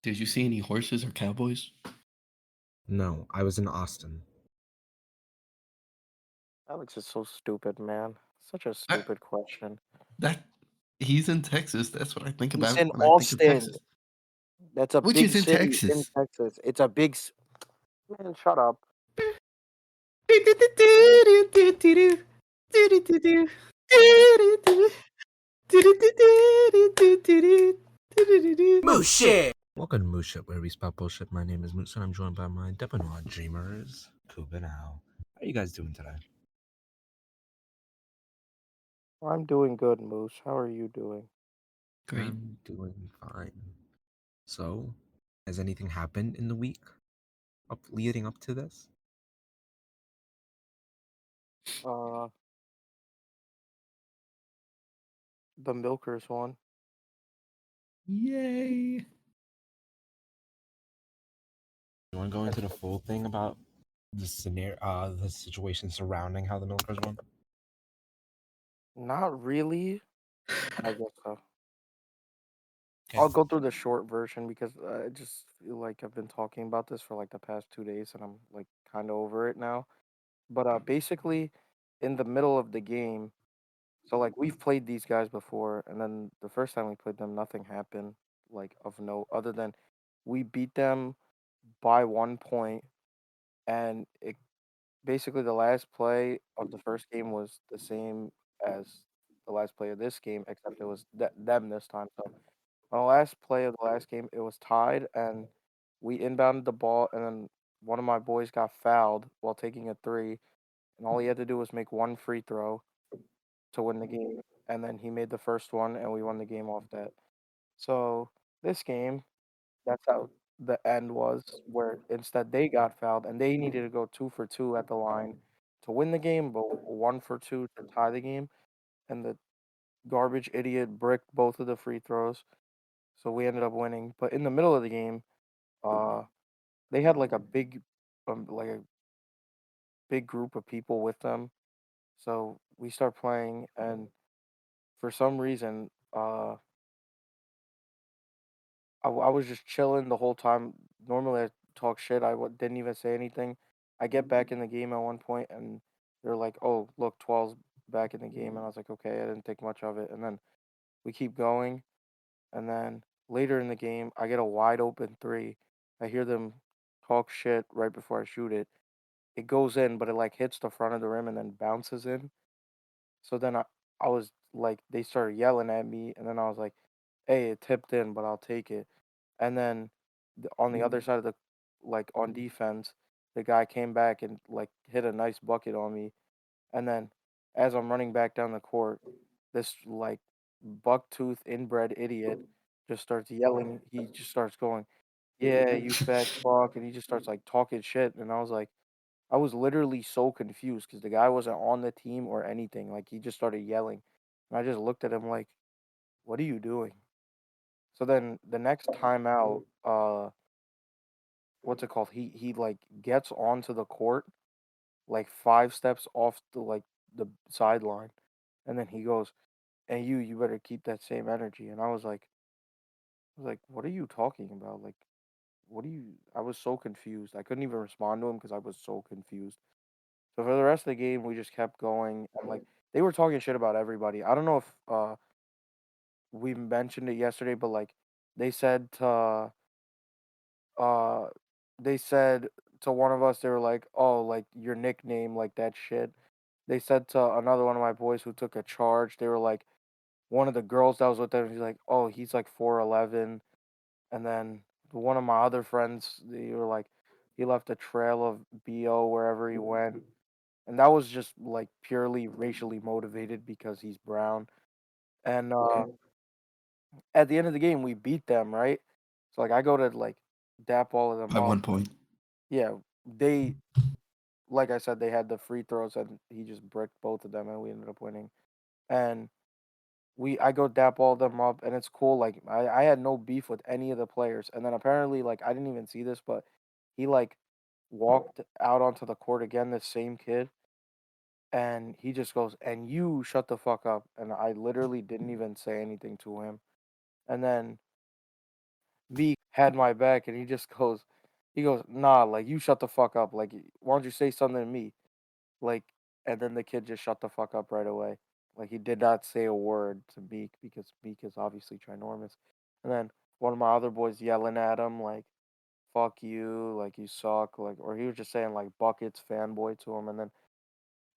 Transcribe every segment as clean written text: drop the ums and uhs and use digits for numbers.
Did you see any horses or cowboys? No, I was in Austin. Alex is so stupid, man. Such a I, stupid question. that he's in Texas. That's what I think He's about in when I think of Austin. Texas. That's a Which big is in city in Texas. Texas. It's a big. Man, shut up. Moose shit! Welcome to Moose Shit, where we spout bullshit. My name is Moose, and I'm joined by my Depenois dreamers, Kuba and Al. How are you guys doing today? I'm doing good, Moose. How are you doing? Great. I'm doing fine. So, has anything happened in the week leading up to this? Uh, the Milkers won. Yay. You want to go into the full thing about the scenario, the situation surrounding how the Milkers won? Not really. I guess so. Okay. I'll go through the short version because I just feel like I've been talking about this for like the past 2 days, and I'm like kind of over it now. But basically, in the middle of the game, so like we've played these guys before, and then the first time we played them, nothing happened like of note other than we beat them by 1 point, and it basically the last play of the first game was the same as the last play of this game, except it was them this time. So on the last play of the last game, it was tied, and we inbounded the ball, and then one of my boys got fouled while taking a three, and all he had to do was make one free throw to win the game, and then he made the first one, and we won the game off that. So this game, that's how the end was, where instead they got fouled, and they needed to go 2 for 2 at the line to win the game, but 1 for 2 to tie the game, and the garbage idiot bricked both of the free throws, so we ended up winning. But in the middle of the game, uh, they had like a big group of people with them, so we start playing, and for some reason, I was just chilling the whole time. Normally, I talk shit. Didn't even say anything. I get back in the game at one point, and they're like, "Oh, look, 12's back in the game." And I was like, "Okay." I didn't think much of it. And then we keep going, and then later in the game, I get a wide open three. I hear them talk shit right before I shoot it. It goes in, but it like hits the front of the rim and then bounces in. So then I was like, they started yelling at me, and then I was like, "Hey, it tipped in, but I'll take it." And then on the other side of the like on defense, the guy came back and like hit a nice bucket on me. And then as I'm running back down the court, this like bucktooth inbred idiot just starts yelling. He just starts going, "Yeah, you fat fuck," and he just starts like talking shit. And I was like, I was literally so confused because the guy wasn't on the team or anything. Like he just started yelling, and I just looked at him like, "What are you doing?" So then the next time out, what's it called? He like gets onto the court like 5 steps off the sideline, and then he goes, "And you better keep that same energy." And I was like, "What are you talking about? Like, what do you?" I was so confused. I couldn't even respond to him because I was so confused. So for the rest of the game, we just kept going, and like they were talking shit about everybody. I don't know if we mentioned it yesterday, but like they said to uh they said to one of us, they were like, "Oh, like your nickname, like that shit." They said to another one of my boys who took a charge, they were like, one of the girls that was with them, he's like, "Oh, he's like 4'11." And then one of my other friends, they were like, he left a trail of BO wherever he went. And that was just like purely racially motivated because he's brown. And at the end of the game, we beat them, right? So like I go to like dap all of them By up. 1 point. Yeah, they like I said, they had the free throws and he just bricked both of them, and we ended up winning. And I go dap all of them up, and it's cool. Like I had no beef with any of the players, and then apparently like I didn't even see this, but he like walked out onto the court again. This same kid, and he just goes, "And you shut the fuck up." And I literally didn't even say anything to him. And then Meek had my back, and he goes, nah, like you shut the fuck up. Like, why don't you say something to me? Like, and then the kid just shut the fuck up right away. Like he did not say a word to Meek because Meek is obviously ginormous. And then one of my other boys yelling at him like, "Fuck you," like you suck, like, or he was just saying like buckets fanboy to him, and then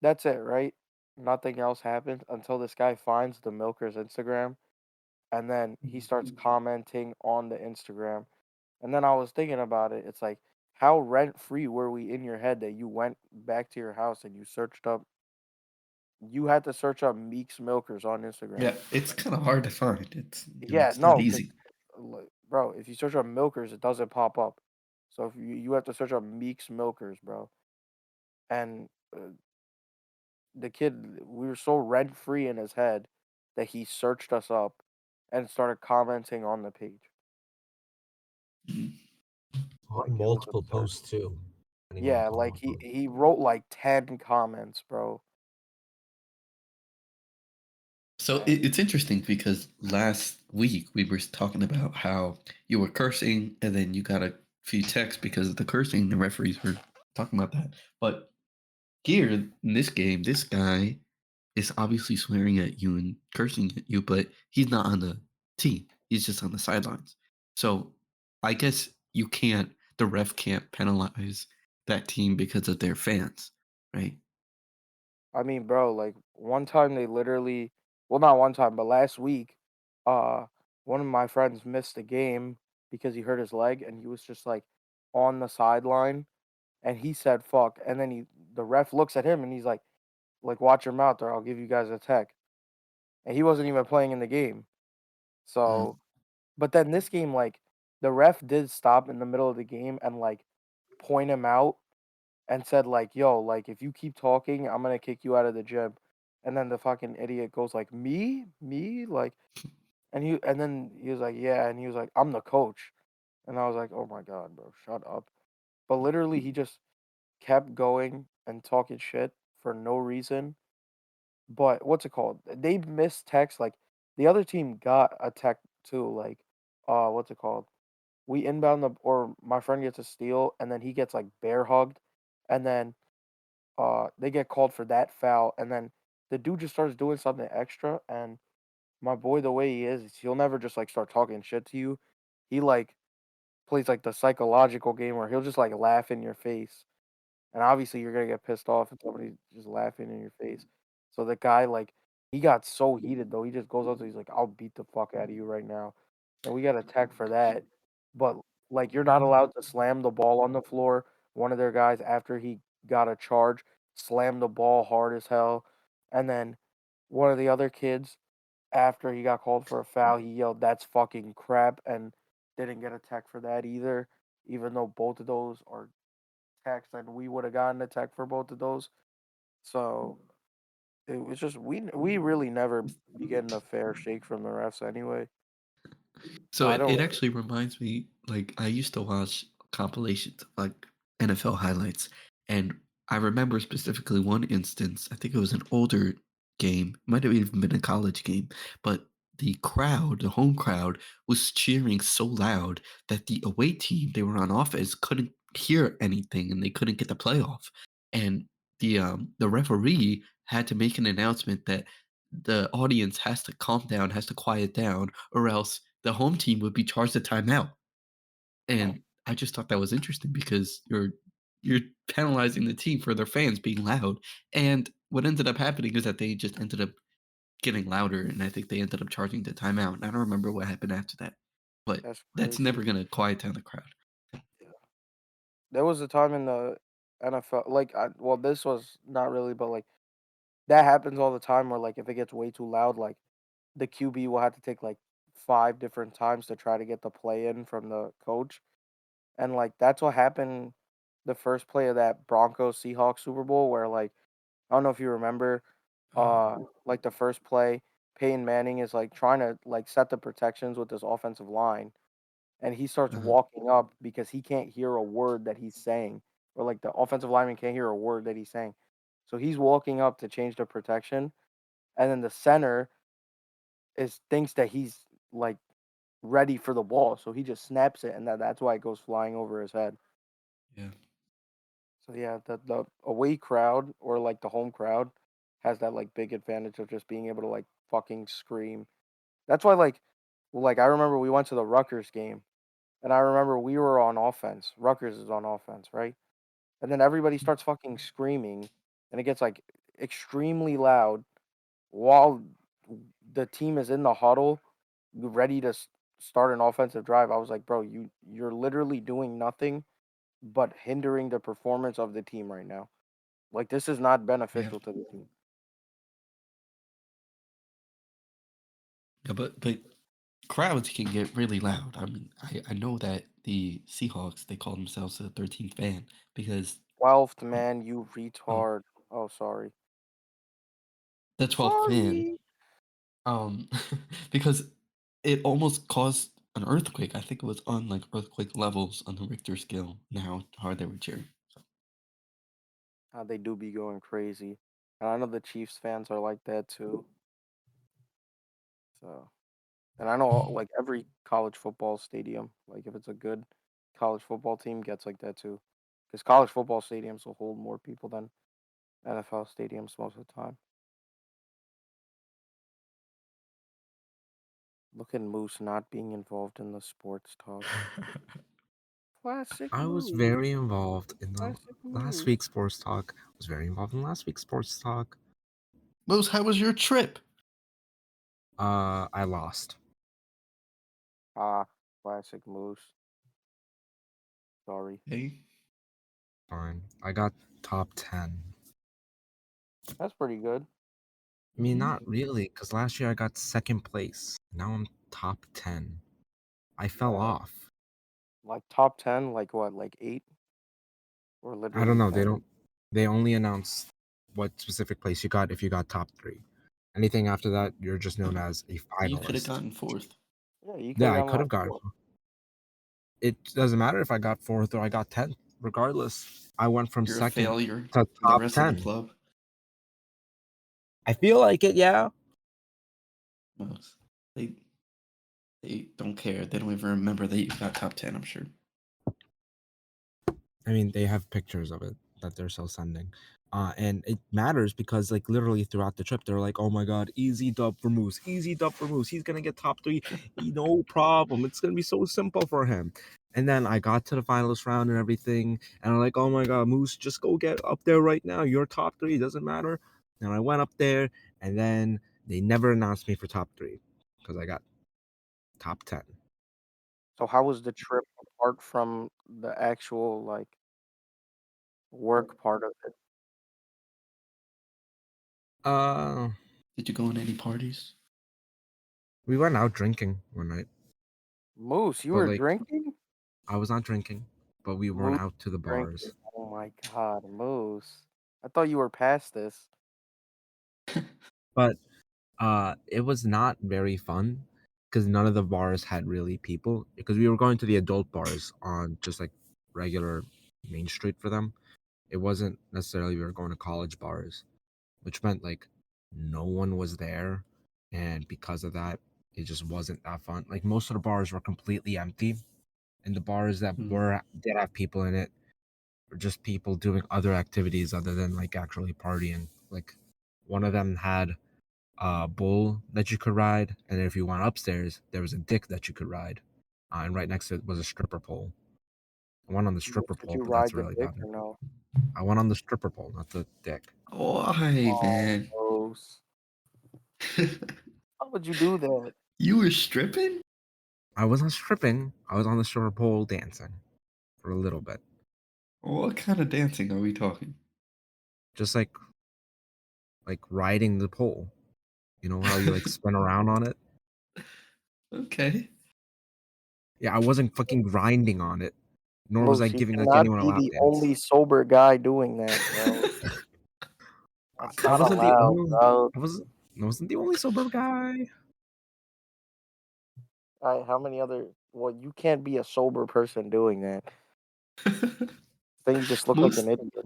that's it, right? Nothing else happened until this guy finds the Milker's Instagram, and then he starts commenting on the Instagram. And then I was thinking about it. It's like, how rent free were we in your head that you went back to your house and you had to search up Meek's Milkers on Instagram. Yeah, it's kind of hard to find. Yeah, It's not no, because, easy. bro, if you search up Milkers, it doesn't pop up. So if you have to search up Meek's Milkers, bro. And the kid, we were so rent free in his head that he searched us up and started commenting on the page. Mhm. Like On it was multiple absurd. posts too. Depending on Yeah, like post. he wrote like 10 comments, bro. So And it's interesting because last week we were talking about how you were cursing and then you got a few texts because of the cursing. The referees were talking about that. But here in this game, this guy is obviously swearing at you and cursing at you, but he's not on the team. He's just on the sidelines. So I guess the ref can't penalize that team because of their fans, right? I mean, bro, like one time they literally, well, not one time, but last week, uh, one of my friends missed a game because he hurt his leg and he was just like on the sideline and he said fuck. And then the ref looks at him and he's like, watch your mouth or I'll give you guys a tech. And he wasn't even playing in the game. Mm. So, but then this game, like, the ref did stop in the middle of the game and like point him out and said like, "Yo, like if you keep talking, I'm gonna kick you out of the gym." And then the fucking idiot goes like, "Me? Me?" Like, and then he was like, "Yeah," and he was like, "I'm the coach." And I was like, "Oh my god, bro, shut up." But literally he just kept going and talking shit for no reason. But what's it called? They missed text like the other team got a tech too, like what's it called? We inbound the or my friend gets a steal and then he gets like bear hugged and then they get called for that foul, and then the dude just starts doing something extra. And my boy, the way he is he'll never just like start talking shit to you. He like plays like the psychological game where he'll just like laugh in your face, and obviously you're gonna get pissed off if somebody's just laughing in your face. So the guy like he got so heated though, he just goes up to he's like, "I'll beat the fuck out of you right now," and we got a tech for that. But like you're not allowed to slam the ball on the floor. One of their guys after he got a charge slammed the ball hard as hell, and then one of the other kids after he got called for a foul, he yelled, "That's fucking crap," and didn't get a tech for that either. Even though both of those are techs, and we would have gotten a tech for both of those. So it was just we really never be getting a fair shake from the refs anyway. So So I it don't. actually reminds me, like I used to watch compilations of like NFL highlights, and I remember specifically one instance. I think it was an older game, might have even been a college game, but the crowd, the home crowd, was cheering so loud that the away team they were on offense couldn't hear anything and they couldn't get the playoff. And the referee had to make an announcement that the audience has to calm down, has to quiet down, or else the home team would be charged a timeout. And I just thought that was interesting because you're penalizing the team for their fans being loud. And what ended up happening is that they just ended up getting louder, and I think they ended up charging the timeout. And I don't remember what happened after that, but That's that's crazy. never gonna quiet down the crowd. Yeah. There was a time in the NFL, like, well, this was not really, but like that happens all the time where like if it gets way too loud, like the QB will have to take like 5 different times to try to get the play in from the coach. And like that's what happened the first play of that Broncos Seahawks Super Bowl where like I don't know if you remember like the first play, Peyton Manning is like trying to like set the protections with this offensive line and he starts Uh-huh. walking up because he can't hear a word that he's saying or like the offensive lineman can't hear a word that he's saying. So he's walking up to change the protection and then the center is thinks that he's like ready for the ball. So he just snaps it, and that's why it goes flying over his head. Yeah. So yeah, the away crowd or like the home crowd has that like big advantage of just being able to like fucking scream. That's why like I remember we went to the Rutgers game, and I remember we were on offense. Rutgers is on offense, right? And then everybody starts fucking screaming, and it gets like extremely loud while the team is in the huddle, ready to start an offensive drive. I was like, bro, you're literally doing nothing but hindering the performance of the team right now. Like this is not Yeah. beneficial to the team. Yeah, but crowds can get really loud. I mean, I know that the Seahawks, they call themselves the 13th fan because 12th um, man, you oh, retard. Oh, sorry. the 12th fan, Sorry. um, because it almost caused an earthquake. I think it was on like earthquake levels on the Richter scale and how hard they were cheering. So, They do be going crazy. And I know the Chiefs fans are like that too. So, and I know like every college football stadium, like if it's a good college football team, gets like that too. Because college football stadiums will hold more people than NFL stadiums most of the time. Look at Moose not being involved in the sports talk. Classic I was Moose. very involved in the Classic last Moose. week's sports talk. I was very involved in last week's sports talk. Moose, how was your trip? I lost. Ah, classic Moose. Sorry. Hey, Fine. I got top 10. That's pretty good. I mean, not really, because last year I got second place. Now I'm top 10. I fell Uh, off. like top 10, like what, like 8? Or I don't literally know. 10? They only announce what specific place you got if you got top 3. Anything after that, you're just known oh, as a you could have finalist. gotten fourth. Yeah, you could Yeah, have I gotten could like have gotten. 4. It doesn't matter if I got 4th or I got 10th. Regardless, I went from You're a second failure to to the top rest of the 10. club. I feel like it, yeah. Moose. They don't care. They don't even remember that you got top 10, I'm sure. I mean, they have pictures of it that they're still sending. And it matters because, like, literally throughout the trip, they're like, oh my God, easy dub for Moose, easy dub for Moose. He's going to get top 3. No problem. It's going to be so simple for him. And then I got to the finalist round and everything. And I'm like, oh my God, Moose, just go get up there right now. You're top 3. It doesn't matter. And I went up there, and then they never announced me for top 3 because I got top 10. So how was the trip apart from the actual like work part of it? Uh, Did you go on any parties? we went out drinking one night, Moose, you but were like, drinking? I was not drinking, but we weren't Moose out to the drinking. bars. Oh my god, Moose. I thought you were past this. But it was not very fun because none of the bars had really people. Because we were going to the adult bars on just like regular Main Street for them. It wasn't necessarily we were going to college bars, which meant like no one was there, and because of that, it just wasn't that fun. Like most of the bars were completely empty, and the bars that Hmm. were did have people in it were just people doing other activities other than like actually partying. Like one of them had a bull that you could ride, and then if you went upstairs, there was a dick that you could ride, and right next to it was a stripper pole. I went on the Moose, stripper did pole, you but that's ride the really dick about it. or no? I went on the stripper pole, not the dick. Why, Oh, man? Moose. How would you do that? You were stripping? I wasn't stripping. I was on the stripper pole dancing for a little bit, What kind of dancing are we talking? just like riding the pole. You know how you like spin around on it? Okay. Yeah, I wasn't fucking grinding on it, nor was I Moose, you giving like cannot anyone a be lap the dance. only sober guy doing that, bro. That's I not wasn't the allowed, only. bro. I wasn't the only sober guy. How many other? Well, you can't be a sober person doing that. Then you just look like an most idiot.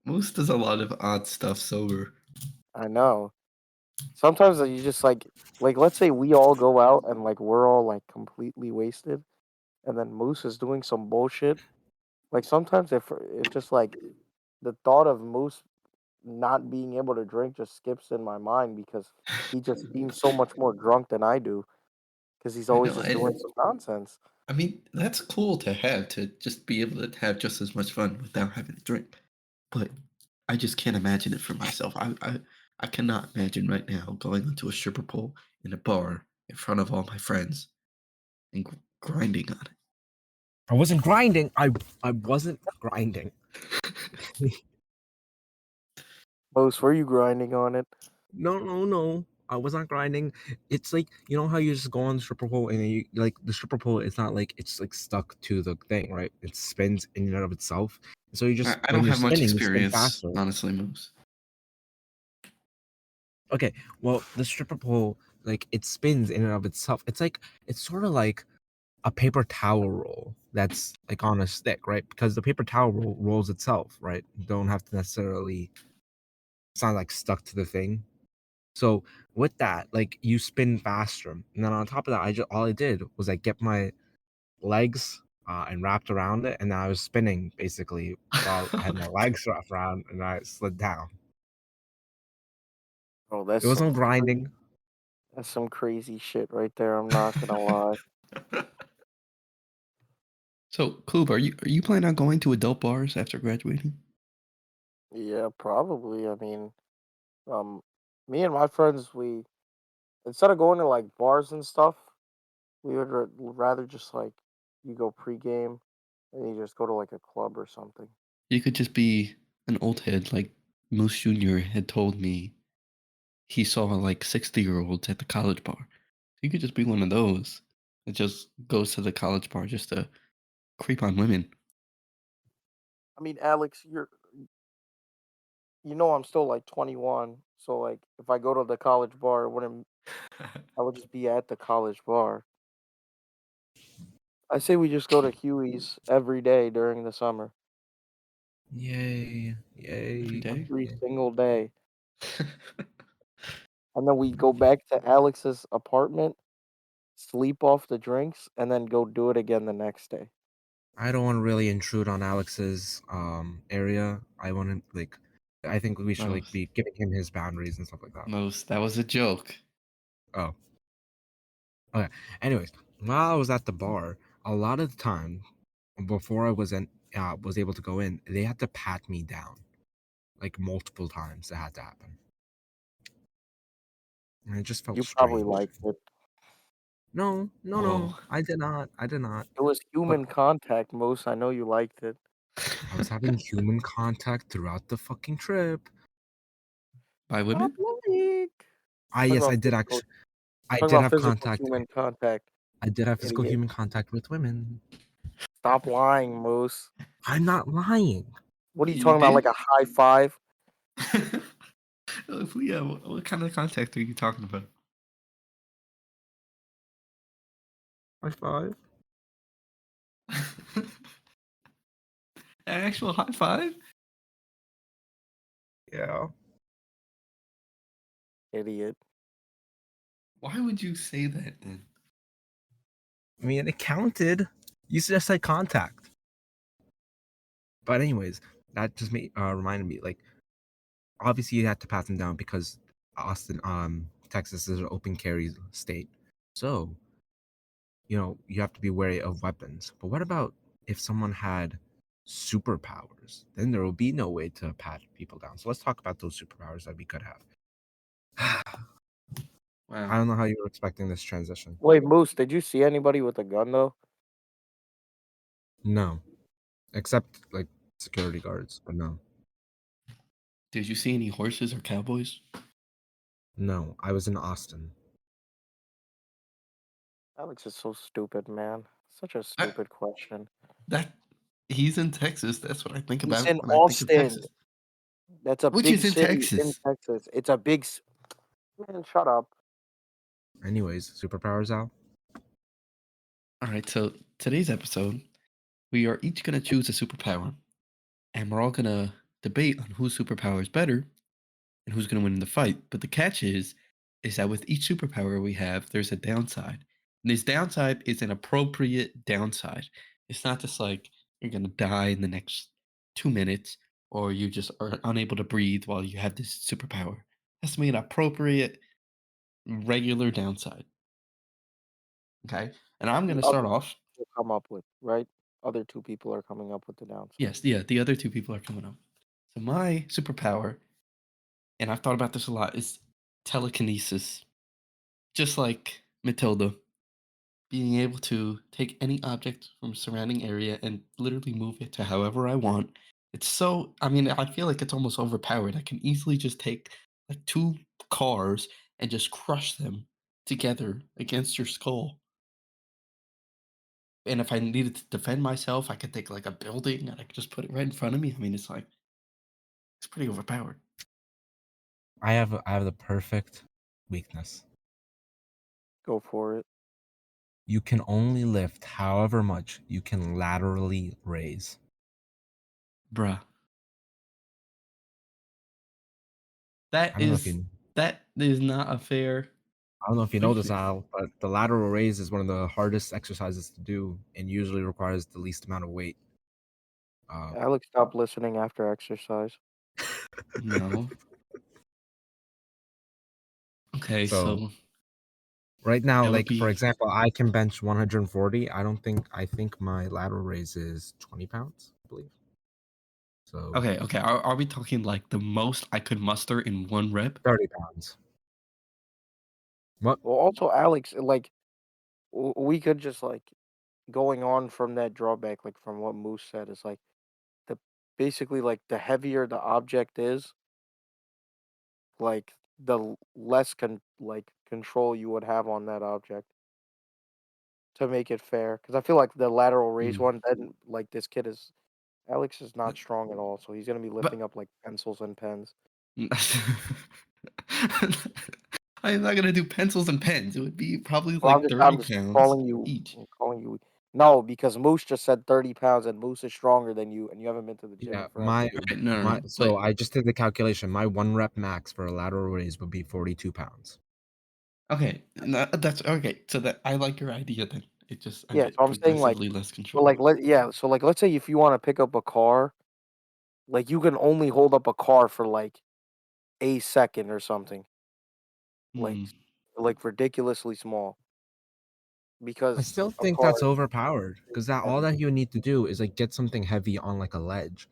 most does a lot of odd stuff sober. I know. Sometimes you just like let's say we all go out and like we're all like completely wasted, and then Moose is doing some bullshit. Like sometimes if it just like the thought of Moose not being able to drink just skips in my mind because he just seems so much more drunk than I do because he's I always know, just doing and some nonsense. I mean that's cool to have to just be able to have just as much fun without having to drink. But I just can't imagine it for myself. I cannot imagine right now going into a stripper pole in a bar in front of all my friends and grinding on I wasn't grinding. I wasn't grinding. Moose, were you grinding on it? No, no, no. I was not grinding. It's like you know how you just go on the stripper pole and then you like the stripper pole. It's not like it's like stuck to the thing, right? It spins in and of itself. So you just I when don't you're have much spinning, you spin experience, faster. honestly, Moose. Okay, well the stripper pole like it spins in and of itself. It's sort of like a paper towel roll that's like on a stick, right? Because the paper towel roll rolls itself, right? You don't have to necessarily. It's not like stuck to the thing. So with that, like you spin faster, and then on top of that, I just all I did was like get my legs and wrapped around it, and I was spinning basically while I had my legs wrapped around, and I slid down. Oh, It was no grinding. that's some crazy shit right there. I'm not gonna lie. So, Koob, are you planning on going to adult bars after graduating? Yeah, probably. I mean, um, me and my friends, we instead of going to like bars and stuff, we would rather just like you go pregame and you just go to like a club or something. You could just be an old head like Moose Jr. had told me he saw like 60-year-olds at the college bar. You could just be one of those that just goes to the college bar just to creep on women. I mean, Alex, you know I'm still like 21, so like if I go to the college bar, it wouldn't I would just be at the college bar. I say we just go to Huey's every day during the summer, Yay! Every Yay! day? every single day, and then we go back to Alex's apartment, sleep off the drinks, and then go do it again the next day. I don't want to really intrude on Alex's area. I want to like, I think we should like Most, be giving him his boundaries and stuff like that. most. That was a joke. Oh, okay. Anyways, while I was at the bar, a lot of the time before I was able to go in, they had to pat me down like multiple times. That had to happen, and it just felt You probably strange. liked it. No, no, Whoa. no, I did not. I did not. It was But human contact, Most. I know you liked it. I was having human contact throughout the fucking trip. By Stop women? lying. I yes, I Talk did about have physical contact. human contact, I did have physical idiot. human contact with women. Stop lying, Moose. I'm not lying. What are you You talking about? Like did? a high five? Yeah, what kind of contact are you talking about? High five. An actual high five? Yeah. Idiot. Why would you say that then? I mean, it counted. You just said contact. But anyways, that just reminded me. Like, obviously, you had to pat them down because Austin, Texas is an open carry state. So, you have to be wary of weapons. But what about if someone had superpowers? Then there will be no way to pat people down. So let's talk about those superpowers that we could have. I Wow. don't know how you were expecting this transition. Wait, Moose, did you see anybody with a gun though? No, except like security guards, but no. Did you see any horses or cowboys? No, I was in Austin. Alex is so stupid, man. Such a I, stupid question. that he's in Texas. That's what I think He's about in when I think of Austin. Texas. That's a Which big is in city in Texas. Texas. It's a big. Man, shut up. Anyways, superpowers out. All right, so today's episode, we are each going to choose a superpower, and we're all going to debate on whose superpower is better and who's going to win in the fight. But the catch is is that with each superpower we have, there's a downside. And this downside is an appropriate downside. It's not just like you're gonna die in the next 2 minutes, or you just are unable to breathe while you have this superpower. It has to be an appropriate, regular downside. Okay. And I'm The gonna other start off. will come up with, right? Other 2 people are coming up with the downside. Yes, yeah, the other two people are coming up. So my superpower, and I've thought about this a lot, is telekinesis. Just like Matilda, being able to take any object from a surrounding area and literally move it to however I want. It's so, I mean, I feel like it's almost overpowered. I can easily just take like two cars and just crush them together against your skull. And if I needed to defend myself, I could take like a building and I could just put it right in front of me. I mean, it's like, it's pretty overpowered. I have the perfect weakness. Go for it. You can only lift however much you can laterally raise. Bruh. I don't know if you That is not a fair I don't know if you know this, weakness. Al, but the lateral raise is one of the hardest exercises to do and usually requires the least amount of weight. Uh, Alex stopped listening after exercise. No. Okay, so so right now, that would like for be example, I can bench 140. I think my lateral raise is 20 pounds, I believe. So okay. Okay, are we talking like the most I could muster in one rep? 30 pounds. What? Well, also, Alex, like, we could just, like, going on from that drawback, like, from what Moose said, is like, the basically, like, the heavier the object is, like, the less control you would have on that object to make it fair. Because I feel like the lateral raise Mm. one, then, like, this kid is Alex is not But strong at all, so he's gonna be lifting but up, like, pencils and pens. I'm not gonna do pencils and pens. It would be probably Well, like 30 I'm just pounds each. calling you no, because Moose just said 30 pounds, and Moose is stronger than you, and you haven't been to the gym Yeah, in forever. Right, no, no, my no. so But I just did the calculation. My 1 rep max for a lateral raise would be 42 pounds. okay, that's okay. So that I like your idea then. It just I Yeah, get so I'm saying, like progressively less so, control. like, let's say if you wanna pick up a car, like, you can only hold up a car for, like, a second or something, like Hmm. ridiculously small I because still a think car that's overpowered is because that all heavy. that he would need to do is like get something heavy on like a ledge,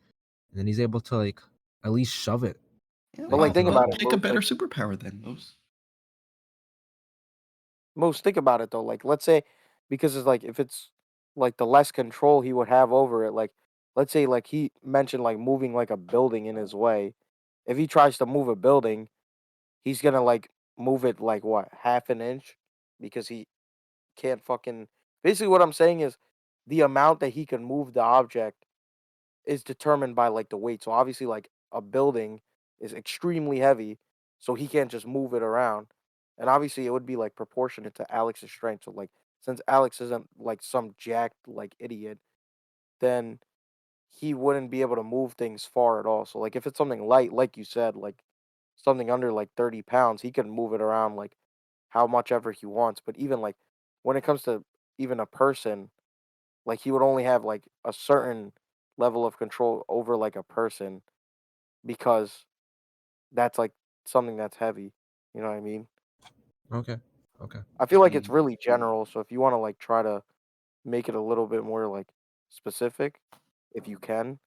and then he's able to like at least shove it Yeah, But, like like, into think the about well, it, wall. pick a better superpower then, Moose. Most think about it, though, like, let's say because it's, like, if it's, like, the less control he would have over it, like, let's say, like, he mentioned, like, moving, like, a building in his way. If he tries to move a building, he's gonna, like, move it, like, what, half an inch? Because he can't fucking basically, what I'm saying is the amount that he can move the object is determined by, like, the weight. So, obviously, like, a building is extremely heavy, so he can't just move it around. And, obviously, it would be, like, proportionate to Alex's strength. So, like, since Alex isn't, like, some jacked, like, idiot, then he wouldn't be able to move things far at all. So, like, if it's something light, like you said, like, something under, like, 30 pounds, he can move it around, like, how much ever he wants. But even, like, when it comes to even a person, like, he would only have, like, a certain level of control over, like, a person because that's, like, something that's heavy, you know what I mean? Okay, okay, I feel like it's Mm, really general, so if you wanna, like, try to make it a little bit more, like, specific, if you can,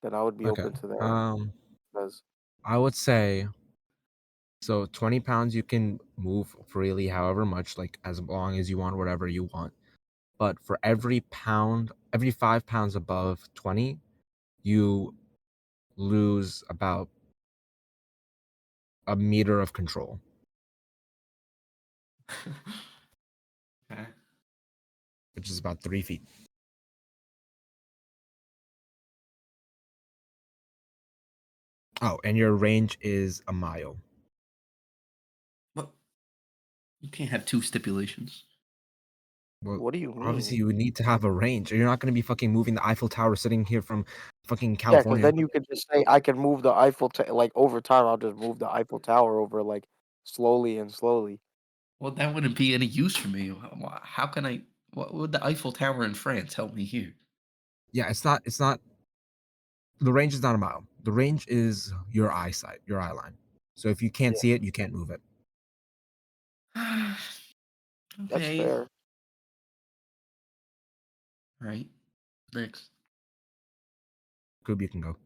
then I would be okay. open to that Um, because I would say so. 20 pounds you can move freely, however much, like as long as you want, whatever you want. But for every pound, every 5 pounds above 20, you lose about a meter of control, okay. which is about 3 feet. Oh, and your range is a mile. Well, you can't have two stipulations. Well, what do you obviously mean? you would need to have a range, or you're not going to be fucking moving the Eiffel Tower sitting here from fucking Yeah, because California. then you could just say, "I can move the Eiffel to like, over time, I'll just move the Eiffel Tower over, like, slowly and slowly. Well, that wouldn't be any use for me. How can I? What would the Eiffel Tower in France help me here? Yeah, it's not the range is not a mile. The range is your eyesight, your eye line. So if you can't Yeah, see it, you can't move it. that's Okay. fair. Right. Next. Coop, you can go.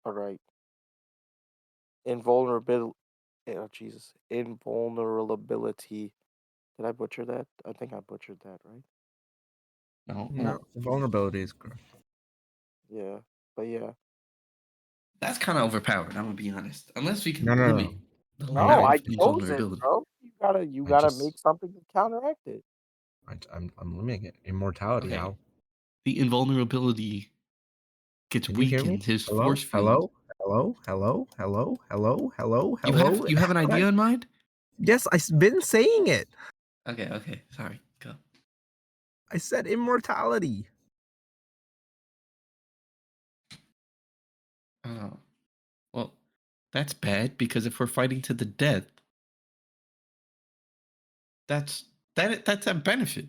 All right. Invulnerability. Oh, Jesus. Invulnerability. Did I butcher that? I think I butchered that, right? No. No, Well, vulnerability is correct. Yeah. But yeah. that's kind of overpowered. I'm gonna be honest. Unless we No, can no, no, limit no. the No, No, amount I of chose it, invulnerability. bro. You I gotta just make something to counteract it. I'm limiting it. Immortality. Okay. How? The invulnerability gets Can you hear me? weakened. His Hello, force field. hello, hello, hello, hello, hello, hello, You have hello. you have an idea in mind? Yes, I've been saying it. Okay. Okay. Sorry. Go. I said immortality. Oh. Well, that's bad because if we're fighting to the death, that's that's a benefit.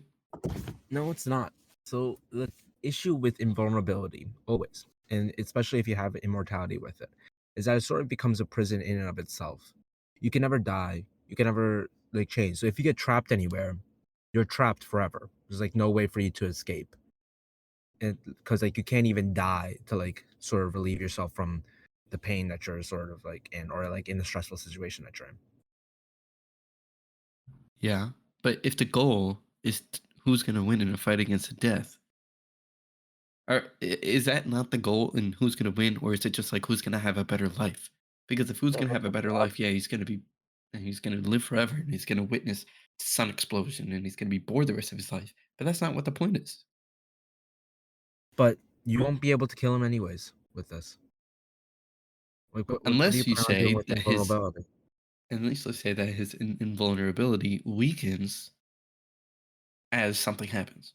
No, it's not. So the issue with invulnerability, always, and especially if you have immortality with it, is that it sort of becomes a prison in and of itself. You can never die. You can never like change. So if you get trapped anywhere, you're trapped forever. There's like no way for you to escape. And because like you can't even die to like sort of relieve yourself from the pain that you're sort of like in or like in the stressful situation that you're in. Yeah. But if the goal is who's gonna win in a fight against the death, is that not the goal in who's gonna win, or is it just like who's gonna have a better life? Because if who's Yeah, gonna that's have a a better block. life, yeah, he's gonna live forever and he's gonna witness the sun explosion and he's gonna be bored the rest of his life. But that's not what the point is. But you won't be able to kill him anyways with this. Like what do you Unless you plan on doing say with that his invulnerability? At least let's say that his invulnerability weakens as something happens.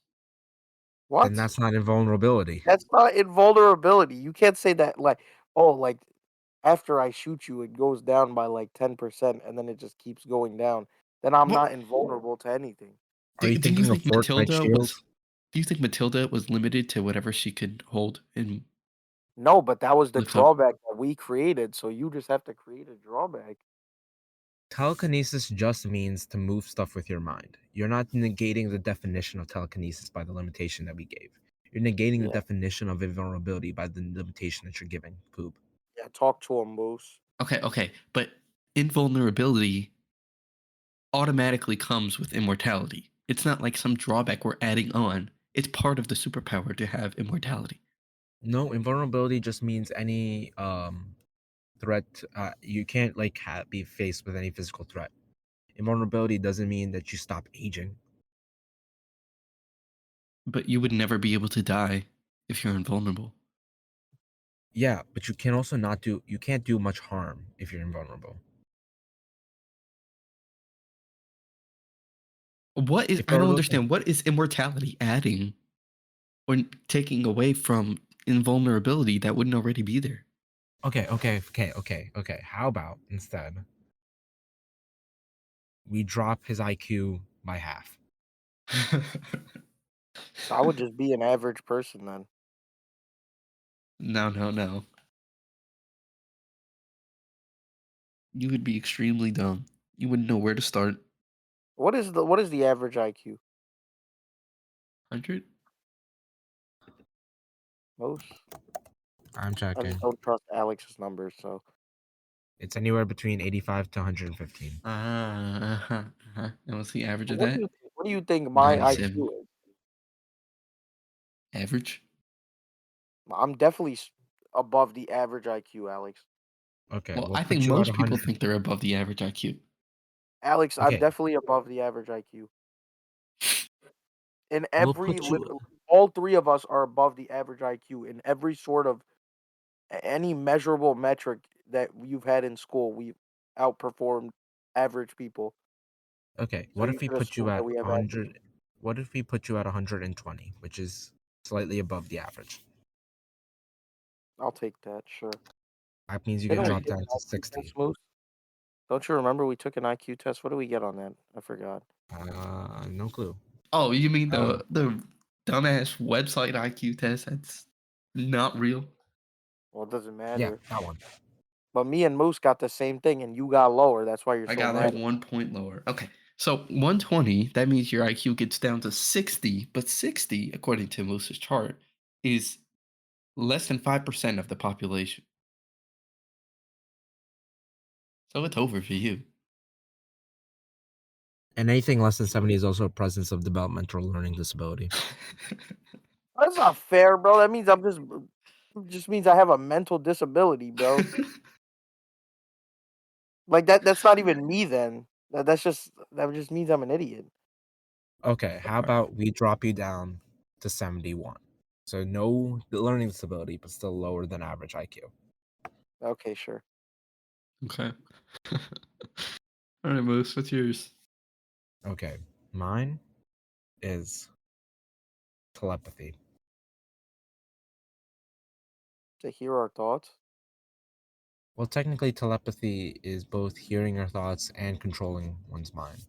Then What? that's not invulnerability. That's not invulnerability. You can't say that like, oh, like after I shoot you, it goes down by like 10% and then it just keeps going down. Then I'm What not invulnerable to anything. Are you do you thinking of think Fortnite Matilda shield? was? Do you think Matilda was limited to whatever she could hold and No, but that was the lift up? drawback that we created. So you just have to create a drawback. Telekinesis just means to move stuff with your mind. You're not negating the definition of telekinesis by the limitation that we gave. You're negating the Yeah. definition of invulnerability by the limitation that you're giving, Poop. Yeah. Talk to him, Moose. Okay, okay, but invulnerability automatically comes with immortality. It's not like some drawback we're adding on. It's part of the superpower to have immortality. No, invulnerability just means any threat. You can't like be faced with any physical threat. Invulnerability doesn't mean that you stop aging. But you would never be able to die if you're invulnerable. Yeah, but you can also not do. You can't do much harm if you're invulnerable. What is If I I were don't to look at understand. What is immortality adding or taking away from invulnerability that wouldn't already be there? okay. How about instead we drop his IQ by half? I would just be an average person then. No, no, no. You would be extremely dumb. You wouldn't know where to start. What is the average IQ? 100? Most? I'm I just checking. don't trust Alex's numbers, so It's anywhere between 85 to 115. And what's the average of what do that? you think what do you think my 97. IQ is? Average? I'm definitely above the average IQ, Alex. Okay, Well, we'll I think put you at most people 100. think they're above the average IQ. Alex, I'm Okay, definitely above the average IQ. In we'll every put you. all three of us are above the average IQ in every sort of any measurable metric that you've had in school. We've outperformed average people. Okay, So what you if we should put you assume that at we have average. 100? What if we put you at 120, which is slightly above the average? I'll take that, sure. That means you get Didn't we Alright. dropped take down it to last weekend, 60. Smooth? Don't you remember we took an IQ test? What do we get on that? I forgot. No clue. Oh, you mean Oh. the dumbass website IQ test? That's not real. Well, it doesn't Yeah, matter. that one. But me and Moose got the same thing, and you got lower. That's why you're I so got mad. like 1 point lower. Okay. So 120, that means your IQ gets down to 60, but 60, according to Moose's chart, is less than 5% of the population. So it's over for you. And anything less than 70 is also a presence of developmental learning disability. That's not fair, bro. That means just means I have a mental disability, bro. Like that's not even me then. That just means I'm an idiot. Okay, how All right. about we drop you down to 71? So no learning disability, but still lower than average IQ. Okay, sure. Okay. All right, Moose, what's yours? Okay, mine is telepathy. To hear our thoughts. Well, technically, telepathy is both hearing your thoughts and controlling one's mind.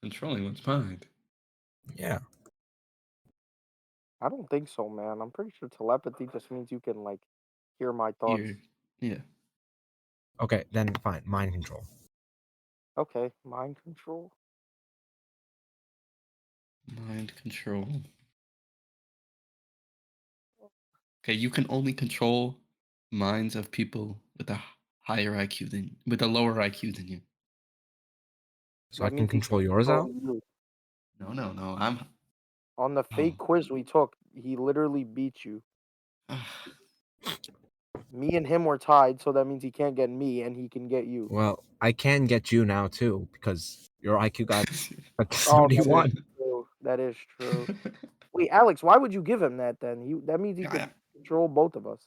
Controlling one's mind. Yeah. I don't think so, man. I'm pretty sure telepathy just means you can like hear my thoughts. Here. Yeah. Okay, then fine. Mind control. Okay, mind control. Mind control. Okay, you can only control minds of people with a higher IQ with a lower IQ than you. So I That can means he can control yours control out? you. No. I'm On the fake oh. quiz we took, he literally beat you. Me and him were tied, so that means he can't get me and he can get you. Well, I can get you now too because your IQ got up to Oh, that is 71. true. That is true. Wait, Alex, why would you give him that then? That means he Yeah, could control both of us.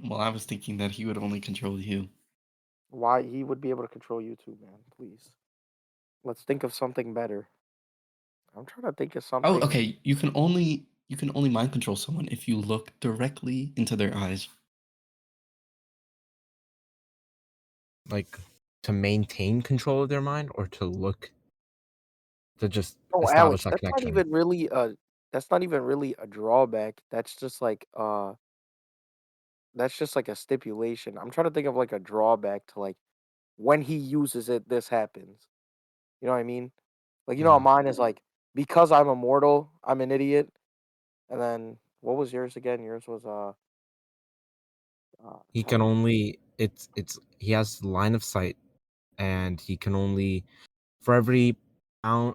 well, I was thinking that he would only control you. Why he would be able to control you too, man. Please. Let's think of something better. I'm trying to think of Oh, something. okay. You can only mind control someone if you look directly into their eyes. Like to maintain control of their mind or to just Oh, establish Alex, that connection. that's not even really a drawback. That's just like a stipulation. I'm trying to think of like a drawback to like when he uses it, this happens. You know what I mean? Like you know how Mhm. mine is like because I'm immortal, I'm an idiot. And then what was yours again? Yours was He can telepathy. only it's he has line of sight and he can only for every 5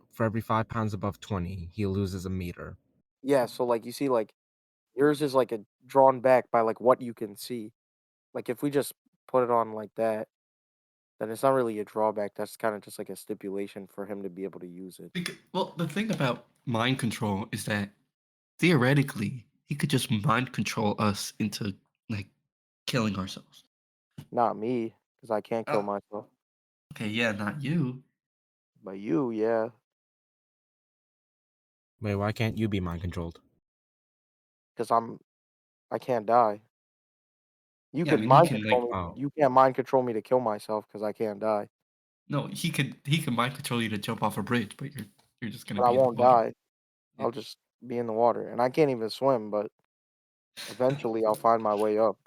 pounds above 20, he loses a meter. Yeah, so like you see like yours is like a drawn back by like what you can see. Like if we just put it on like that, then it's not really a drawback. That's kind of just like a stipulation for him to be able to use it. Well, the thing about mind control is that theoretically he could just mind control us into like killing ourselves. Not me, because I can't kill Oh, myself. okay, yeah, not you. But you, yeah, Wait, why can't you be mind controlled? because I can't die. You Yeah, I could mean he mind can control like me. Oh, You can't mind control me to kill myself because I can't die. no, he could mind control you to jump off a bridge, but you're just gonna But I be in the won't water. die. Yeah. I'll just be in the water, and I can't even swim. But eventually, I'll find my way up.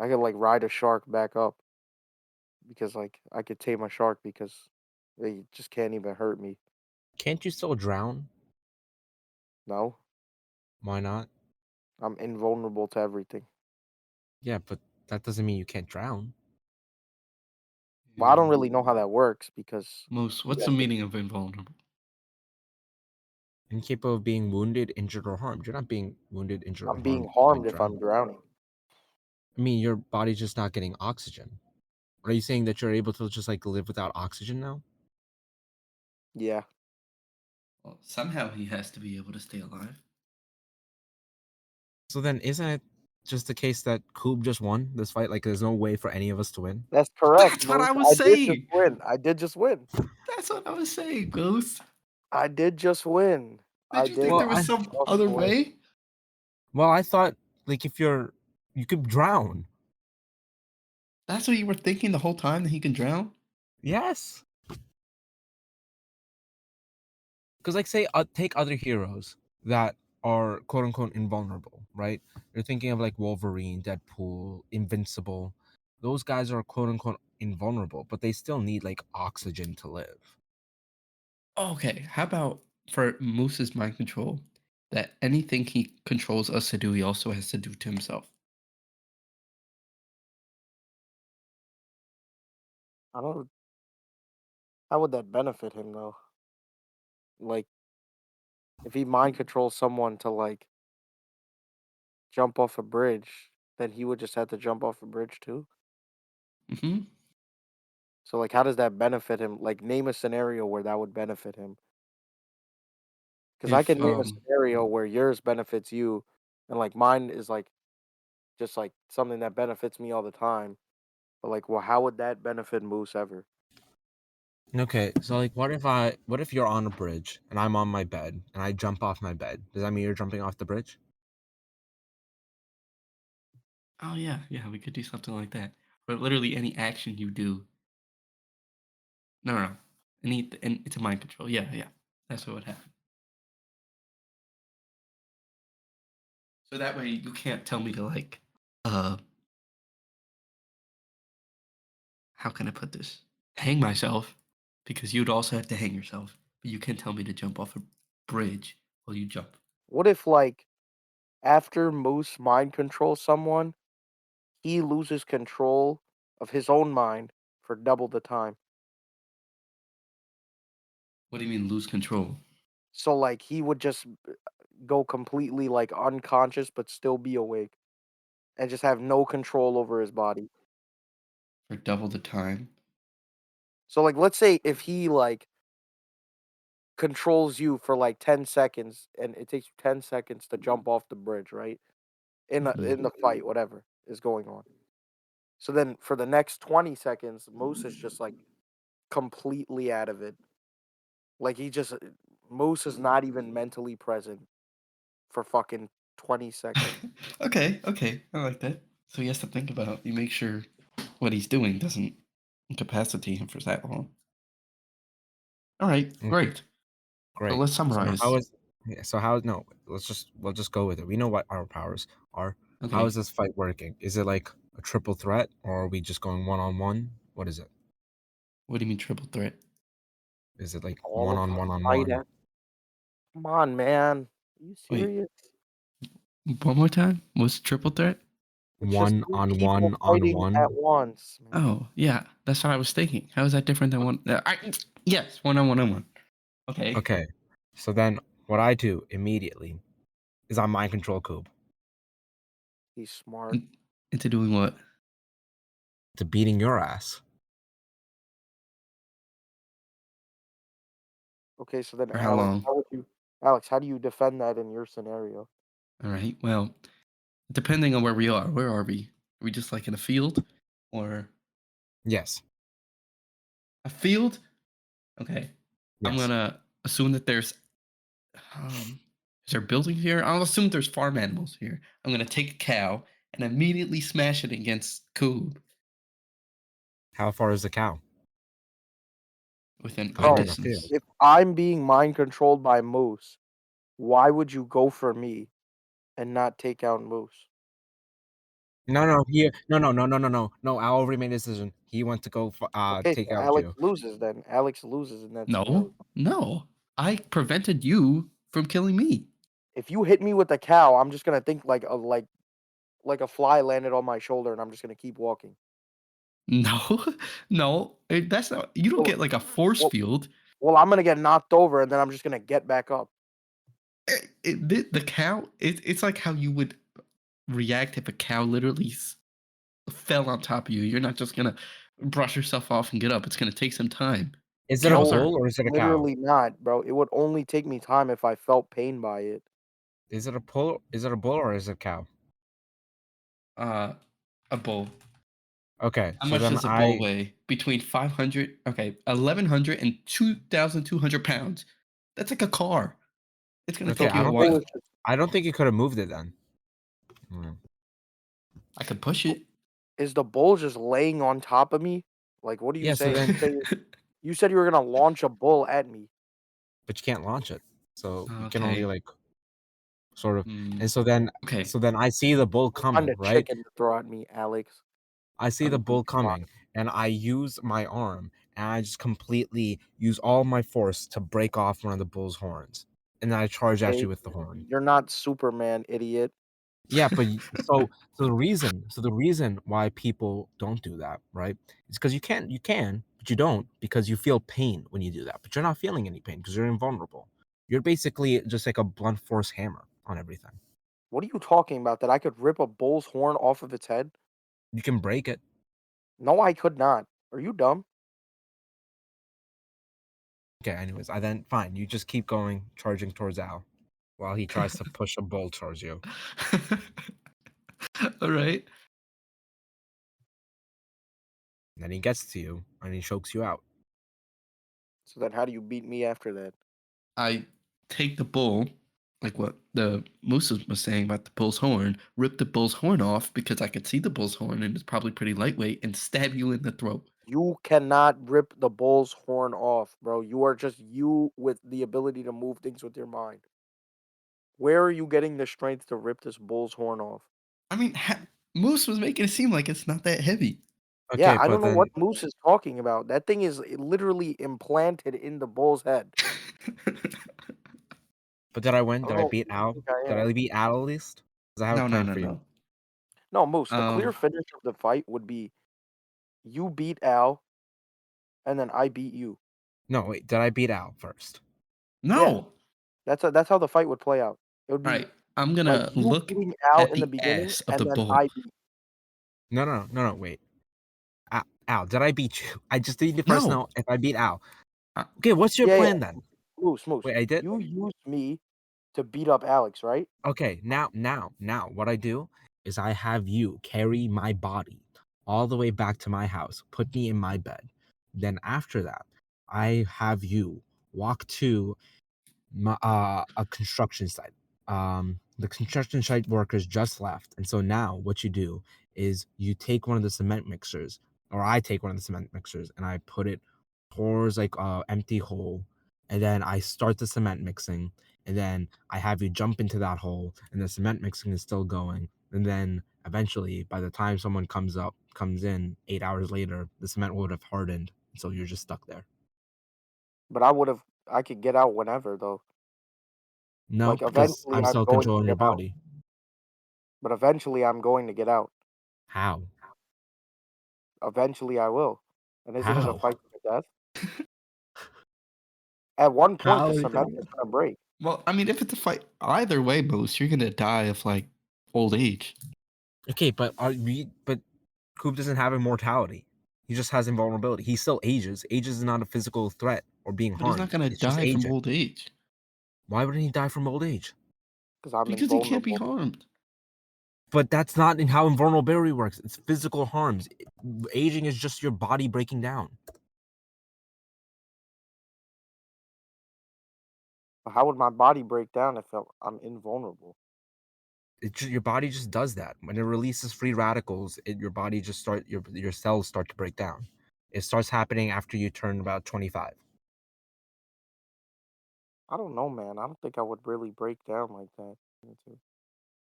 I could like ride a shark back up because like I could tame a shark because they just can't even hurt me. can't you still drown? No, Why not? I'm invulnerable to everything. Yeah, but that doesn't mean you can't drown. Well, I don't Yeah. really know how that works because Most you what's the guys meaning of invulnerable? Incapable of being wounded, injured, or harmed. You're not being wounded, injured, or I'm being harmed by harmed if I'm drowning. drowning. I mean, your body's just not getting oxygen. Are you saying that you're able to just like live without oxygen now? Yeah, Well, somehow he has to be able to stay alive. So then isn't it just the case that Koob just won this fight? Like there's no way for any of us to win? that's correct, That's what Moose. I was I did just saying. win. I did just win. That's what I was saying, Ghost. I did just win. I Did you did think Well, there was I some just other win. way? well, I thought like if you could drown. That's what you were thinking the whole time, that he can drown? Yes. Because, like, say, take other heroes that are quote unquote invulnerable, right? You're thinking of like Wolverine, Deadpool, Invincible. Those guys are quote unquote invulnerable, but they still need like oxygen to live. Okay, how about for Moose's mind control, that anything he controls us to do, he also has to do to himself? I don't. How would that benefit him though? Like, if he mind controls someone to like jump off a bridge, then he would just have to jump off a bridge too. Mhm. So like, how does that benefit him? Like, name a scenario where that would benefit him. Because I If, can name a scenario where yours benefits you, and like mine is like just like something that benefits me all the time. But like, well, how would that benefit Moose ever? Okay, so like, what if you're on a bridge and I'm on my bed and I jump off my bed? Does that mean you're jumping off the bridge? oh, yeah, yeah, we could do something like that. But literally any action you do. No, no, no. And it's a mind control. Yeah, yeah. That's what would happen. So that way you can't tell me to like, uh, how can I put this? Hang myself, because you'd also have to hang yourself. But you can't tell me to jump off a bridge while you jump. What if like after Moose mind controls someone, he loses control of his own mind for double the time? What do you mean lose control? So like he would just go completely like unconscious but still be awake and just have no control over his body. For double the time? So like let's say if he like controls you for like 10 seconds and it takes you 10 seconds to jump off the bridge, right? Mhm. In the fight, whatever is going on. So then for the next 20 seconds, Moose is just like completely out of it. Like he just Moose is not even mentally present for fucking 20 seconds. Okay, okay, I like that. So he has to think about. You make sure what he's doing doesn't incapacitate him for that long. All right, Okay, great. So great. let's So now how summarize. is yeah, so how no, we'll just go with it. We know what our powers are. How is Okay, this fight working? Is it like a triple threat or are we just going one on one? What is it? what do you mean triple threat? Is it like All one of on us one on fight one? at. Come on, man. Are you Wait, serious? one more time? What's triple threat? It's just One two on people one on fighting one? at once, man. Oh, yeah, that's what I was thinking. How is that different than one? Yes, one on one on one. Okay. Okay. So then what I do immediately is I mind control Coob He's smart. In- Into doing what? to beating your ass. Okay, so then For how Alex, long? Alex, how do you defend that in your scenario? All right. Well, depending on where we are, where are we? Are we just like in a field, or Yes. a field? Okay. I'm Yes. gonna assume that there's is there buildings here? I'll assume there's farm animals here. I'm gonna take a cow and immediately smash it against Coob How far is the cow? within Because eye we're Bro, in a field. distance. if I'm being mind controlled by Moose, why would you go for me and not take out Moose? No, no, he no, no, no, no, no, no, no. I already made a decision. He went to go Okay, take so out Alex you. loses then. Alex loses in that scenario. No, no. I prevented you from killing me. If you hit me with a cow, I'm just gonna think like a fly landed on my shoulder, and I'm just gonna keep walking. No, no. That's not. You don't Well, get like a force well, field. I'm gonna get knocked over, and then I'm just gonna get back up. The cow. It's like how you would react if a cow literally fell on top of you. You're not just gonna brush yourself off and get up. It's gonna take some time. Is it a Cows No, are bull or is it a cow? literally not, bro. It would only take me time if I felt pain by it. Is it a bull? Is it a bull or is it a cow? uh a bull. Okay, How so much then does a bull weigh? Between 500, okay, 1,100 and 2,200 pounds. That's like a car. It's gonna okay, So take I you a don't think while. bull is just I don't think you could have moved it then. Mm. I could push it. Is the bull just laying on top of me? Like, what are you Yeah, so saying? then You said you were gonna launch a bull at me. but you can't launch it. So you can only Okay. like sort of Mm, and so then okay. I see the bull What kind coming, of right? chicken to throw at me, Alex? I see Trying the to beat bull me live. coming and I use my arm and I just completely use all my force to break off one of the bull's horns. And then I charge at Okay, you with the horn. you're not Superman, idiot. Yeah, but so the reason why people don't do that, right? Is because you can, but you don't because you feel pain when you do that. But you're not feeling any pain because you're invulnerable. You're basically just like a blunt force hammer on everything. What are you talking about? That I could rip a bull's horn off of its head? You can break it. No, I could not. Are you dumb? Okay, anyways, I then fine. You just keep going, charging towards Al, while he tries to push a bull towards you. All right. And then he gets to you and he chokes you out. So then how do you beat me after that? I take the bull, like what the moose was saying about the bull's horn, rip the bull's horn off because I could see the bull's horn and it's probably pretty lightweight, and stab you in the throat. You cannot rip the bull's horn off, bro. You are just you with the ability to move things with your mind. Where are you getting the strength to rip this bull's horn off? I mean, Moose was making it seem like it's not that heavy. Yeah, Okay, I don't but know what then Moose is talking about. That thing is literally implanted in the bull's head. but did I win? I Did don't I know beat who you Al? think I Did am. I beat Al at least? Because I have a No, no, plan no, for you. no. No, Moose, the clear Um, finish of the fight would be you beat Al and then I beat you. No, wait, did I beat Al first? Yeah, no. that's how the fight would play out. It would All be right. I'm like gonna you look beating Al at in the the beginning ass of and the then bull. I beat. No, wait. Al, did I beat you? I just need to first No. know if I beat Al. Uh, Okay, what's your Yeah, yeah. plan then? Moose, Moose. Wait, I did? You used me to beat up Alex, right? Okay, now, what I do is I have you carry my body all the way back to my house, put me in my bed. Then after that, I have you walk to a construction site. The construction site workers just left, and so now what you do is you take one of the cement mixers, or I take one of the cement mixers, and I put it towards like a empty hole, and then I start the cement mixing, and then I have you jump into that hole, and the cement mixing is still going, and then eventually, by the time someone comes in 8 hours later, the cement would have hardened, so you're just stuck there. But I could get out whenever though. No, Like because eventually I'm I'm still going to controlling your get out. body. But eventually I'm going to get out. How? Eventually I will. And isn't it a How? fight to the death? At one point How the are you cement gonna is gonna break. well, I mean, if it's a fight, either way, Moose, you're gonna die of like old age. Okay, but Coop doesn't have immortality. He just has invulnerability. He still ages. Ages is not a physical threat or being But he's not harmed. gonna It's just die from aging. old age Why wouldn't he die from old age? Because I'm because he can't be invulnerable. harmed. But that's not in how invulnerability works. It's physical harms. Aging is just your body breaking down. But how would my body break down if I'm invulnerable? Your body just does that. When it releases free radicals, your body just your cells start to break down. It starts happening after you turn about 25. I don't know, man. I don't think I would really break down like that.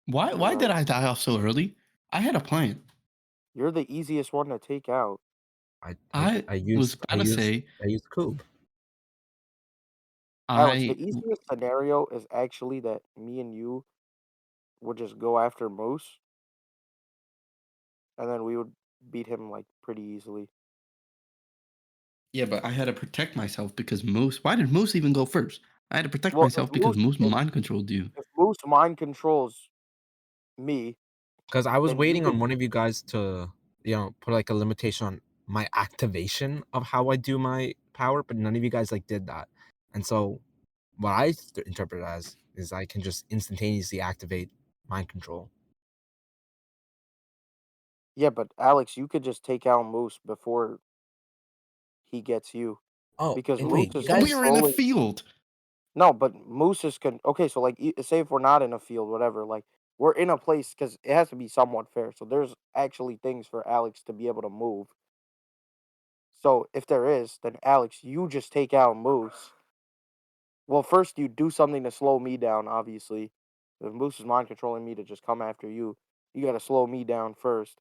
Why You're did I die off so early? I had a plan. you're the easiest one to take out. I I I I was use I about to use say I use Coob. Alex, the I easiest scenario is actually that me and you would just go after Moose, and then we would beat him like pretty easily. yeah, but I had to protect myself because Moose. Why did Moose even go first? I had to protect Well, myself because Moose mind controlled you. if Moose mind controls me, Because I was then you waiting could. on one of you guys to, put like a limitation on my activation of how I do my power, but none of you guys like did that. And so what I interpret it as is I can just instantaneously activate mind control. Yeah, but Alex, you could just take out Moose before he gets you, Oh, because and Moose wait, you is But we guys were in a controlling. field. No, but Moose is okay. So like, say if we're not in a field, whatever. Like we're in a place because it has to be somewhat fair. So there's actually things for Alex to be able to move. So if there is, then Alex, you just take out Moose. Well, first you do something to slow me down, obviously. If Moose is mind controlling me to just come after you, you gotta slow me down first.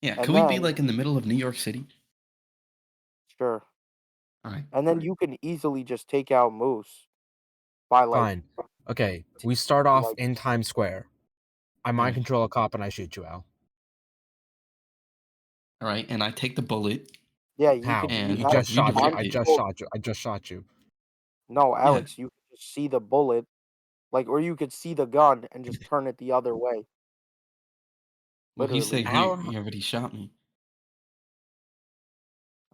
Yeah, And could we be then like in the middle of New York City? sure. All right. And then you can easily just take out Moose by Fine. Okay, we start off like in Times Square. I All mind right. control a cop and I shoot you, Al. All right. And I take the bullet yeah, you How? could you You and have just we shot you. mind I divide it. just control. shot you. I just shot you. No, Yeah. Alex, you could just see the bullet, like or you could see the gun and just turn it the other way. Well, he's Literally. saying he How? he already shot me.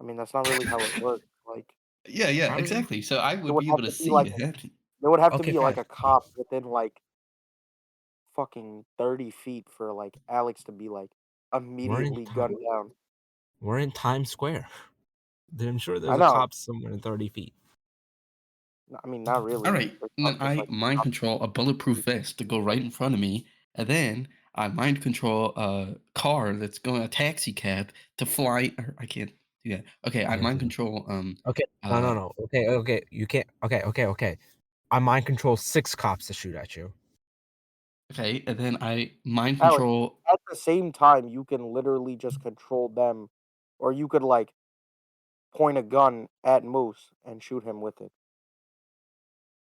I mean, that's not really how it works. Like Yeah, yeah, How does? exactly. So I it would would be have able to to be see like it happen. there would have to Okay, be like fine. a cop within like fucking 30 feet for like Alex to be like We're in immediately time. gunned down. We're in Times Square. I'm sure I there's a know. cop somewhere in 30 feet. I mean, not All really. right. There's And then probably just I like mind cops. control a bulletproof vest to go right in front of me, and then I mind control a car that's going a taxi cab to fly. Or I can't do that. Okay, I Can't mind do that. control Okay. No, no, uh no. Okay, okay. You can't. Okay, okay, okay. I mind control 6 cops to shoot at you. okay, and then I mind Alex, control. at the same time, you can literally just control them, or you could like point a gun at Moose and shoot him with it.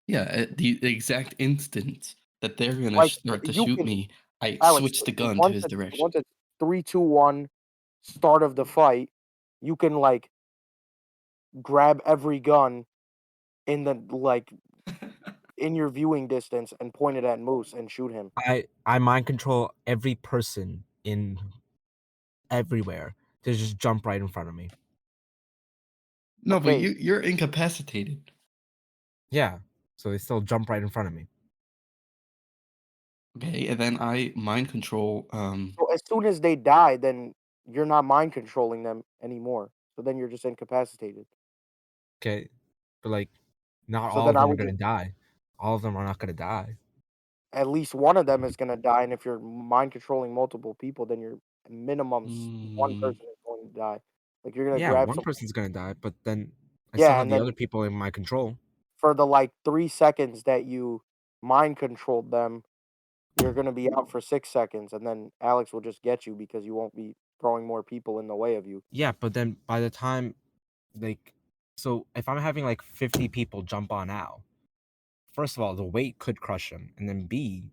Yeah, at the exact instant that they're gonna Like start to you shoot can, me, I Alex. switch the gun to Once his it's direction. once it's 3, 2, 1, start of the fight, you can like grab every gun in the like in your viewing distance and point it at Moose and shoot him. I mind control every person in everywhere to just jump right in front of me. No, but Okay, you're incapacitated. Yeah. So they still jump right in front of me. Okay, and then I mind control so as soon as they die, then you're not mind controlling them anymore. So then you're just incapacitated. Okay. But like not So all then of I them are would gonna just die. All of them are not gonna die. at least one of them is gonna die, and if you're mind controlling multiple people, then you're minimum one mm, person is going to die. Like you're gonna Yeah, grab one some, person's gonna die, but then I still yeah, have and the other then people in my control. for the like 3 seconds that you mind controlled them, you're gonna be out for 6 seconds, and then Alex will just get you because you won't be throwing more people in the way of you. Yeah, but then by the time like so if I'm having like 50 people jump on Al, first of all, the weight could crush him, and then B,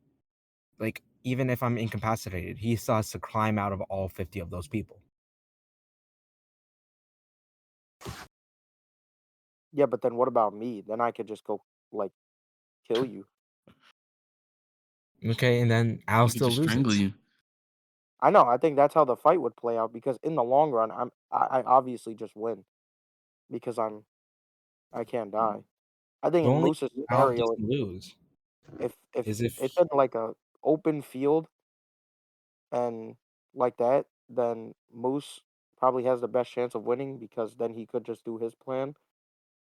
like even if I'm incapacitated, he still has to climb out of all 50 of those people. Yeah, but then what about me? Then I could just go like kill you. Okay, and then Al I could still just strangle loses. you. I know. I think that's how the fight would play out because in the long run, I obviously just win because I can't die. I think The in only Moose's Al scenario, doesn't lose if is if it's in like a open field and like that, then Moose probably has the best chance of winning because then he could just do his plan.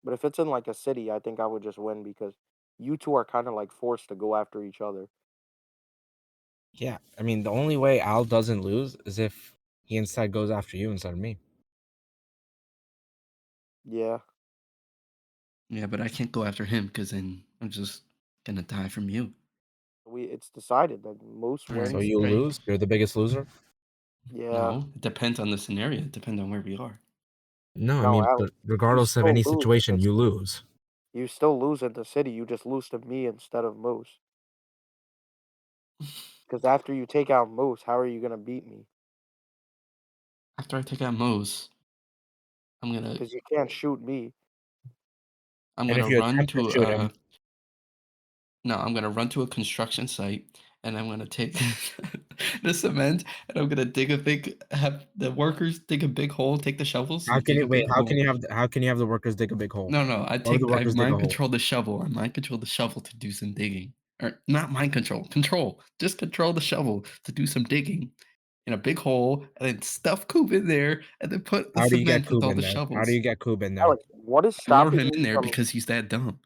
But if it's in like a city, I think I would just win because you two are kind of like forced to go after each other. yeah, I mean the only way Al doesn't lose is if he instead goes after you instead of me. Yeah. Yeah, but I can't go after him because then I'm just gonna die from you. It's decided that Moose All So right, wins. you great. lose, you're the biggest loser? Yeah. No, it depends on the scenario. It depends on where we are. No, I No, mean, Alex, but you regardless of still any lose in situation, the you city. lose. You still lose in the city. You just lose to me instead of Moose. Because after you take out Moose, how are you gonna beat me? After I take out Mose, I'm gonna Because you can't shoot me. I'm And if gonna you run attempt to to shoot him, no, I'm gonna run to a construction site and I'm gonna take the cement and I'm gonna dig a big have the workers dig a big hole, take the shovels how and can dig you a wait? big hole. How can you have the workers dig a big hole? No, no, Why would the I workers dig a mind hole? control the shovel. I mind control the shovel to do some digging. Or not mind control, control. Just control the shovel to do some digging in a big hole and then stuff Coop in there and then put the How do you get cement with Coob all in the there? How do shovels. you get Coob in there? Alex, what is I lure stopping him me in there from because he's that dumb.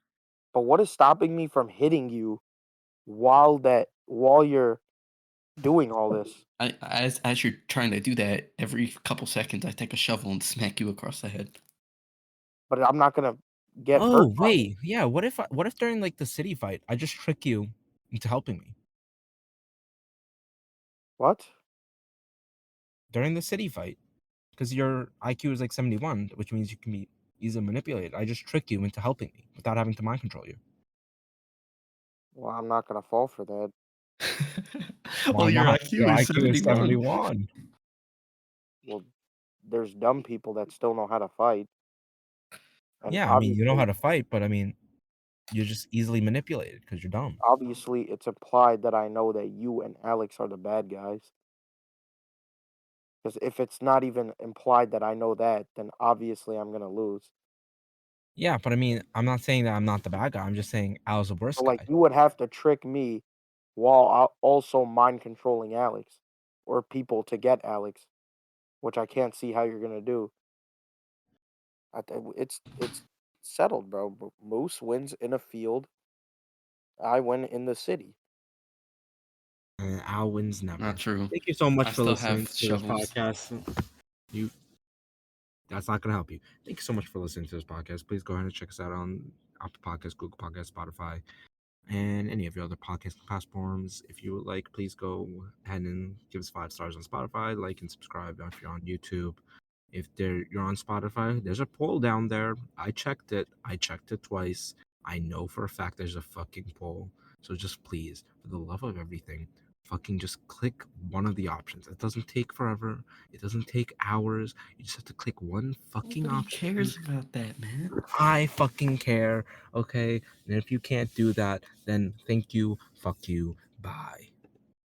but what is stopping me from hitting you while you're doing all this. As you're trying to do that, every couple seconds, I take a shovel and smack you across the head. But I'm not gonna get hurt Oh, by it. wait. Yeah, what if during, like, the city fight, I just trick you into helping me? What? During the city fight, because your IQ is, like, 71, which means you can be easily manipulated. I just trick you into helping me without having to mind control you. Well, I'm not gonna fall for that. Why Well, your not? IQ Your is IQ is 71. 71. Well, there's dumb people that still know how to fight, and Yeah, I mean, you know how to fight, but, I mean, you're just easily manipulated because 'cause you're dumb. obviously it's implied that I know that you and Alex are the bad guys. Because if it's not even implied that I know that, then obviously I'm gonna lose. Yeah, but, I mean, I'm not saying that I'm not the bad guy, I'm just saying Al's the So worst like guy. you would have to trick me while also mind controlling Alex or people to get Alex, which I can't see how you're gonna do. It's settled, bro. Moose wins in a field. I win in the city. And Al wins Not never. true. Thank you so I much for still listening have to this shovels. podcast. You That's not gonna help you. Thank you so much for listening to this podcast. Please go ahead and check us out on Apple Podcasts, Google Podcasts, Spotify, and any of your other podcast platforms. If you would like, please go ahead and give us 5 stars on Spotify, like and subscribe if you're on YouTube. If you're on Spotify, there's a poll down there. I checked it. I checked it twice. I know for a fact there's a fucking poll. So just please, for the love of everything, fucking just click one of the options. It doesn't take forever. It doesn't take hours. You just have to click one fucking Nobody option. cares about that, man. I fucking care, okay? And if you can't do that, then thank you, fuck you, bye.